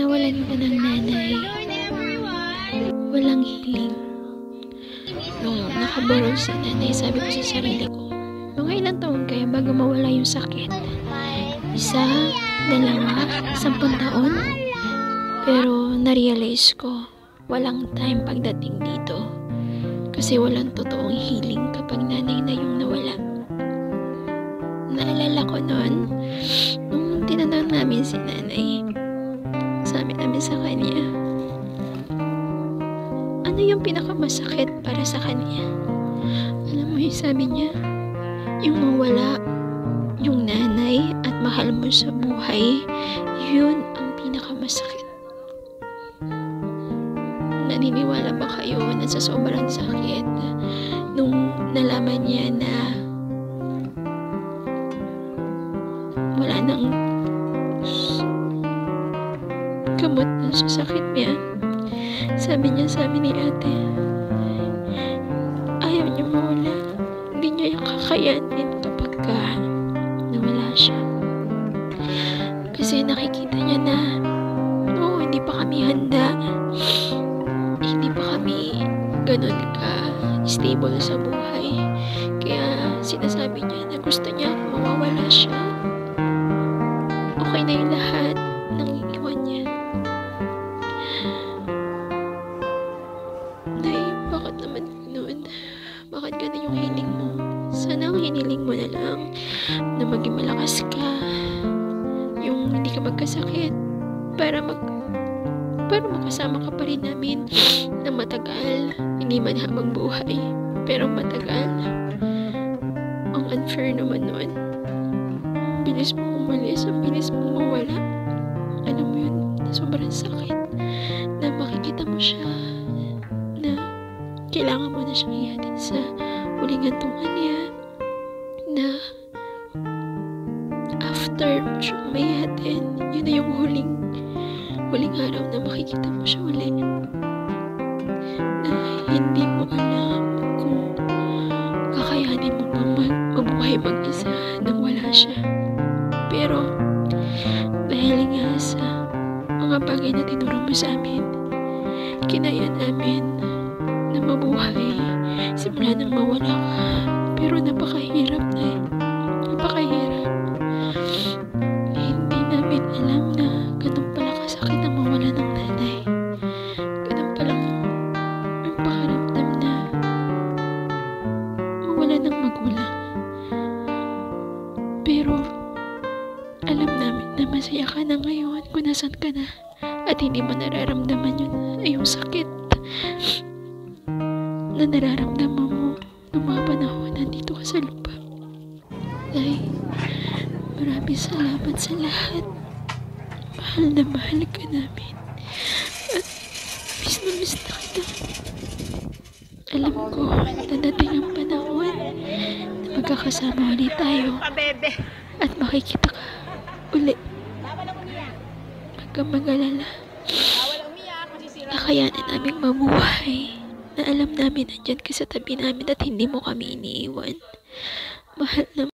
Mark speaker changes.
Speaker 1: nawalan ko ng nanay, walang hiling. Nung nakabarong si nanay, sabi ko sa sarili ko, mga ilang taon kaya bago mawala yung sakit? 1, 2, 10 taon? Pero narealize ko, walang time pagdating dito. Kasi walang totoong healing kapag nanay na yung nawala. Naalala ko noon, nung tinanong namin si nanay, sabi namin sa kanya, ano yung pinakamasakit para sa kanya? Alam mo yung sabi niya, yung mawala yung nanay at mahal mo sa buhay, yun ang pinakamasakit. Naniniwala ba kayo na sa sobrang sakit nung nalaman niya na wala nang gamot na sa sakit niya? Sabi ni ate, ayaw niya mawala. Hindi niya yung kakayanin kapag nawala siya. Kasi nakikita niya na hindi pa kami handa. Hindi pa kami ganun ka-stable sa buhay. Kaya sinasabi niya na gusto niya mawawala siya. Okay na yung lahat ng iwan niya. Nay, bakit naman noon? Bakit ganun yung hiling mo? Sana ang hiniling mo na lang na maging malakas ka. Yung hindi ka magkasakit para makasama ka pa rin namin na matagal, hindi man habang buhay, pero matagal. Ang unfair naman nun. Bilis mo umalis, ang bilis mo mawala. Alam mo yun, sobrang sakit na makikita mo siya na kailangan mo na siyang ihatid sa huling hantungan niya, na after mo siyang may ihatid, yun na yung huling araw na makikita mo siya uli, na hindi mo alam kung kakayanin mo bang mabuhay mag-isa nang wala siya. Pero dahil nga sa mga bagay na tinuro mo sa amin, kinaya namin na mabuhay simula nang mawala ka. Pero napakahirap na napakahirap. Hindi namin alam na ganun pala kasakit ang mawala ng nanay. Ganun palang ang pakaramdam na mawala ng magulang. Pero alam namin na masaya ka na ngayon kung nasan ka na at hindi mo nararamdaman yun ay yung sakit na nararamdaman mo noong mga panahon nandito ka sa lupa. Ay, maraming salamat sa lahat. Mahal na mahal ka namin. At miss na kita. Alam ko, dadating ang panahon na magkakasama ulit tayo. At makikita ka uli. Huwag kang mag-alala. Nakayanan naming mabuhay. Na alam namin nandyan ka sa tabi namin at hindi mo kami iniiwan. Mahal na